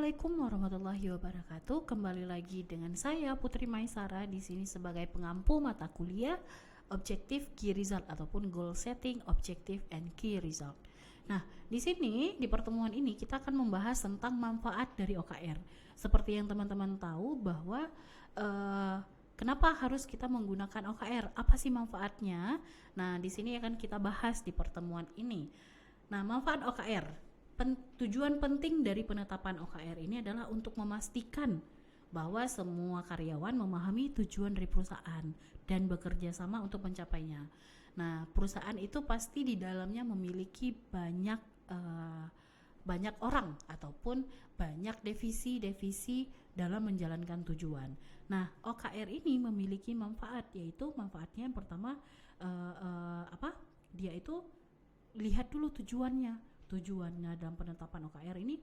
Assalamualaikum warahmatullahi wabarakatuh. Kembali lagi dengan saya Putri Maisara di sini sebagai pengampu mata kuliah Objective Key Result ataupun Goal Setting Objective and Key Result. Nah, di sini di pertemuan ini kita akan membahas tentang manfaat dari OKR. Seperti yang teman-teman tahu bahwa kenapa harus kita menggunakan OKR? Apa sih manfaatnya? Nah, di sini akan kita bahas di pertemuan ini. Nah, manfaat OKR. Tujuan penting dari penetapan OKR ini adalah untuk memastikan bahwa semua karyawan memahami tujuan dari perusahaan dan bekerja sama untuk mencapainya. Nah, perusahaan itu pasti di dalamnya memiliki banyak orang ataupun banyak divisi dalam menjalankan tujuan. Nah, OKR ini memiliki manfaat, yaitu manfaatnya yang pertama dia itu lihat dulu tujuannya dalam penetapan OKR ini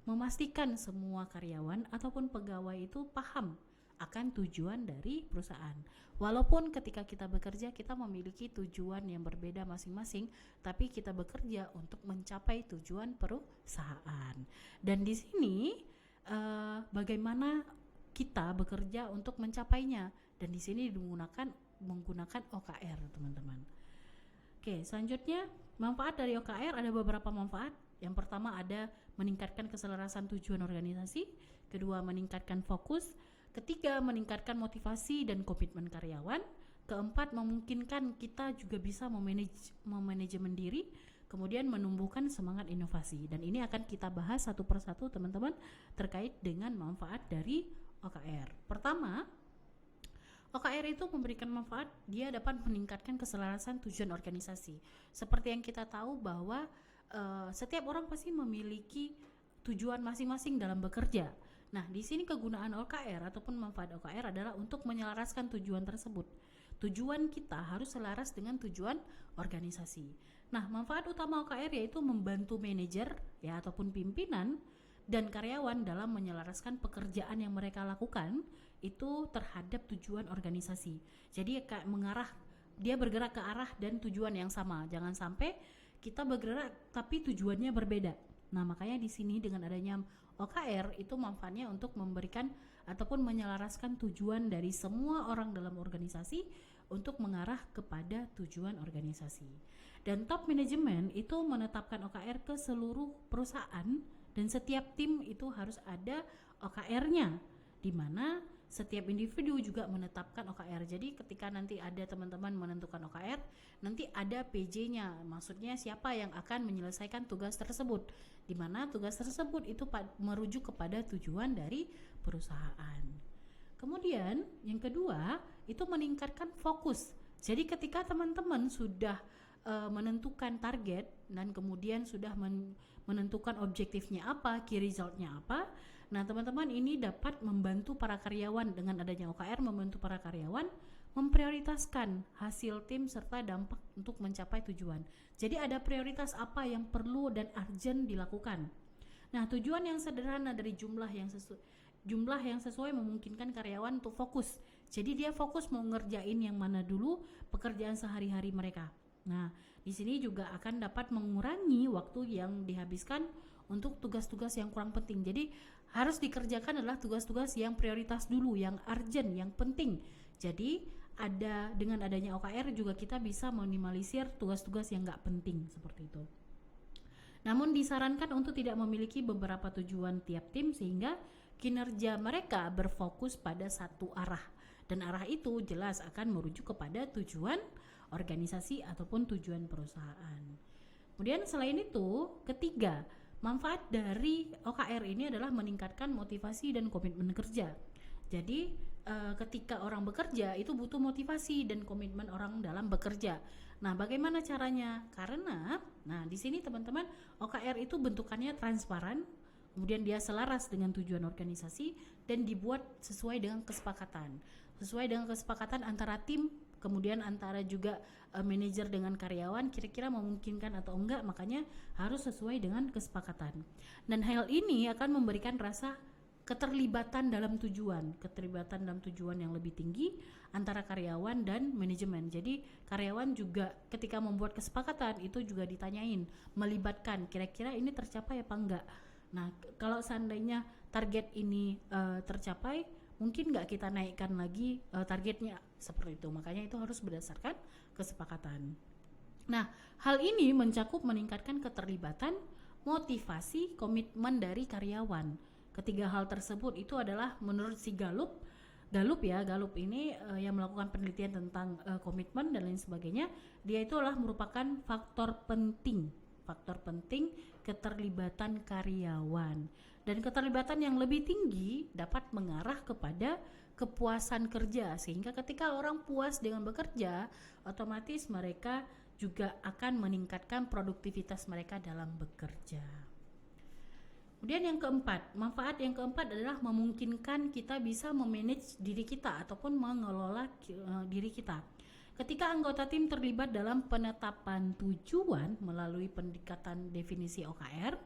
memastikan semua karyawan ataupun pegawai itu paham akan tujuan dari perusahaan. Walaupun ketika kita bekerja kita memiliki tujuan yang berbeda masing-masing, tapi kita bekerja untuk mencapai tujuan perusahaan. Dan di sini bagaimana kita bekerja untuk mencapainya, dan di sini menggunakan OKR, teman-teman. Oke, selanjutnya manfaat dari OKR ada beberapa manfaat. Yang pertama ada meningkatkan keselarasan tujuan organisasi, kedua meningkatkan fokus, ketiga meningkatkan motivasi dan komitmen karyawan, keempat memungkinkan kita juga bisa memanajemen diri, kemudian menumbuhkan semangat inovasi. Dan ini akan kita bahas satu persatu, teman-teman, terkait dengan manfaat dari OKR. Pertama, OKR itu memberikan manfaat, dia dapat meningkatkan keselarasan tujuan organisasi. Seperti yang kita tahu bahwa setiap orang pasti memiliki tujuan masing-masing dalam bekerja. Nah, di sini kegunaan OKR ataupun manfaat OKR adalah untuk menyelaraskan tujuan tersebut. Tujuan kita harus selaras dengan tujuan organisasi. Nah, manfaat utama OKR yaitu membantu manajer ya ataupun pimpinan dan karyawan dalam menyelaraskan pekerjaan yang mereka lakukan itu terhadap tujuan organisasi. Jadi dia bergerak ke arah dan tujuan yang sama. Jangan sampai kita bergerak tapi tujuannya berbeda. Nah, makanya di sini dengan adanya OKR itu manfaatnya untuk memberikan ataupun menyelaraskan tujuan dari semua orang dalam organisasi untuk mengarah kepada tujuan organisasi. Dan top management itu menetapkan OKR ke seluruh perusahaan, dan setiap tim itu harus ada OKR-nya, di mana setiap individu juga menetapkan OKR. Jadi ketika nanti ada teman-teman menentukan OKR, nanti ada PJ-nya, maksudnya siapa yang akan menyelesaikan tugas tersebut, di mana tugas tersebut itu merujuk kepada tujuan dari perusahaan. Kemudian yang kedua itu meningkatkan fokus. Jadi ketika teman-teman sudah menentukan target dan kemudian sudah menentukan objektifnya apa, key resultnya apa, nah teman-teman ini dapat membantu para karyawan dengan adanya OKR, membantu para karyawan memprioritaskan hasil tim serta dampak untuk mencapai tujuan. Jadi ada prioritas apa yang perlu dan urgent dilakukan. Nah, tujuan yang sederhana dari jumlah yang sesuai memungkinkan karyawan untuk fokus. Jadi dia fokus mau ngerjain yang mana dulu pekerjaan sehari-hari mereka. Nah, di sini juga akan dapat mengurangi waktu yang dihabiskan untuk tugas-tugas yang kurang penting. Jadi harus dikerjakan adalah tugas-tugas yang prioritas dulu, yang urgent, yang penting. Jadi dengan adanya OKR juga kita bisa minimalisir tugas-tugas yang nggak penting seperti itu. Namun disarankan untuk tidak memiliki beberapa tujuan tiap tim sehingga kinerja mereka berfokus pada satu arah, dan arah itu jelas akan merujuk kepada tujuan organisasi ataupun tujuan perusahaan. Kemudian selain itu, ketiga, manfaat dari OKR ini adalah meningkatkan motivasi dan komitmen kerja. Jadi ketika orang bekerja itu butuh motivasi dan komitmen orang dalam bekerja. Nah, bagaimana caranya? Karena di sini teman-teman, OKR itu bentukannya transparan, kemudian dia selaras dengan tujuan organisasi dan dibuat sesuai dengan kesepakatan antara tim, kemudian antara juga manajer dengan karyawan, kira-kira memungkinkan atau enggak, makanya harus sesuai dengan kesepakatan. Dan hal ini akan memberikan rasa keterlibatan dalam tujuan yang lebih tinggi antara karyawan dan manajemen. Jadi karyawan juga ketika membuat kesepakatan itu juga ditanyain, melibatkan kira-kira ini tercapai apa enggak. Nah, kalau seandainya target ini tercapai, mungkin nggak kita naikkan lagi targetnya seperti itu. Makanya itu harus berdasarkan kesepakatan. Nah, hal ini mencakup meningkatkan keterlibatan, motivasi, komitmen dari karyawan. Ketiga hal tersebut itu adalah menurut si Gallup ini yang melakukan penelitian tentang komitmen dan lain sebagainya. Dia itu adalah merupakan faktor penting keterlibatan karyawan. Dan keterlibatan yang lebih tinggi dapat mengarah kepada kepuasan kerja, sehingga ketika orang puas dengan bekerja, otomatis mereka juga akan meningkatkan produktivitas mereka dalam bekerja. Kemudian yang keempat, manfaat yang keempat adalah memungkinkan kita bisa memanage diri kita ataupun mengelola diri kita. Ketika anggota tim terlibat dalam penetapan tujuan melalui pendekatan definisi OKR,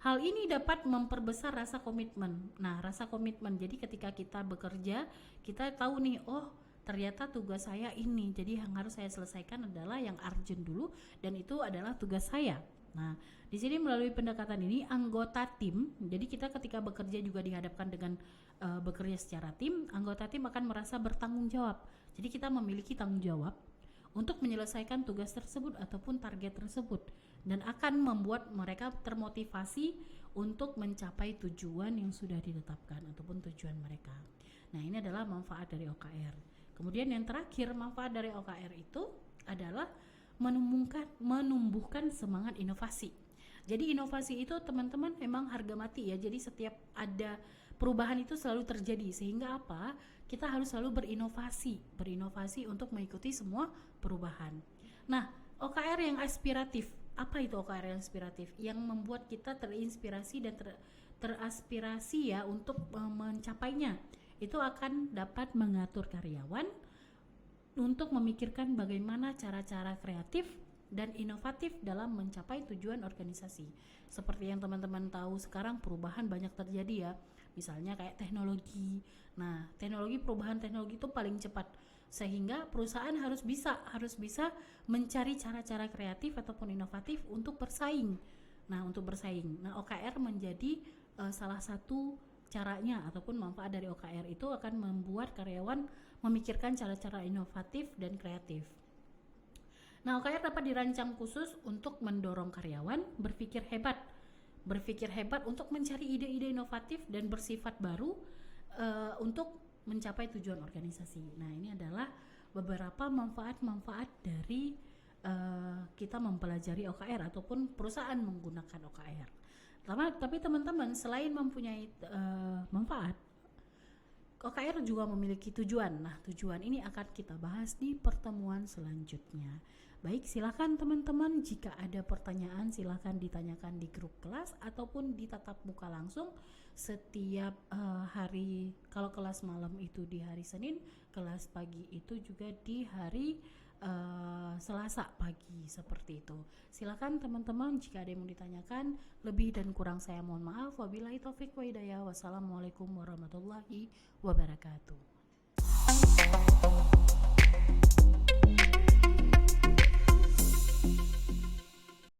hal ini dapat memperbesar rasa komitmen. Nah, rasa komitmen. Jadi ketika kita bekerja, kita tahu nih, oh ternyata tugas saya ini. Jadi yang harus saya selesaikan adalah yang urgent dulu dan itu adalah tugas saya. Nah, di sini melalui pendekatan ini anggota tim, jadi kita ketika bekerja juga dihadapkan dengan bekerja secara tim, anggota tim akan merasa bertanggung jawab. Jadi kita memiliki tanggung jawab untuk menyelesaikan tugas tersebut ataupun target tersebut dan akan membuat mereka termotivasi untuk mencapai tujuan yang sudah ditetapkan ataupun tujuan mereka. Nah, ini adalah manfaat dari OKR. Kemudian yang terakhir, manfaat dari OKR itu adalah menumbuhkan semangat inovasi. Jadi inovasi itu teman-teman memang harga mati ya. Jadi setiap ada perubahan itu selalu terjadi, sehingga apa? Kita harus selalu berinovasi untuk mengikuti semua perubahan. Nah, OKR yang aspiratif. Apa itu OKR yang aspiratif? Yang membuat kita terinspirasi dan teraspirasi ya untuk mencapainya. Itu akan dapat mengatur karyawan untuk memikirkan bagaimana cara-cara kreatif dan inovatif dalam mencapai tujuan organisasi. Seperti yang teman-teman tahu sekarang perubahan banyak terjadi ya. Misalnya kayak teknologi. Nah, perubahan teknologi itu paling cepat, sehingga perusahaan harus bisa mencari cara-cara kreatif ataupun inovatif untuk bersaing. Nah, OKR menjadi salah satu caranya ataupun manfaat dari OKR itu akan membuat karyawan memikirkan cara-cara inovatif dan kreatif. Nah, OKR dapat dirancang khusus untuk mendorong karyawan berpikir hebat untuk mencari ide-ide inovatif dan bersifat baru untuk mencapai tujuan organisasi. Nah, ini adalah beberapa manfaat-manfaat dari kita mempelajari OKR ataupun perusahaan menggunakan OKR. Tapi teman-teman, selain mempunyai manfaat, OKR juga memiliki tujuan. Nah, tujuan ini akan kita bahas di pertemuan selanjutnya. Baik, silakan teman-teman, jika ada pertanyaan silakan ditanyakan di grup kelas ataupun di tatap muka langsung setiap hari. Kalau kelas malam itu di hari Senin, kelas pagi itu juga di hari Selasa pagi, seperti itu. Silakan teman-teman, jika ada yang mau ditanyakan, lebih dan kurang saya mohon maaf. Wabillahi taufik wa hidayah. Wassalamualaikum warahmatullahi wabarakatuh.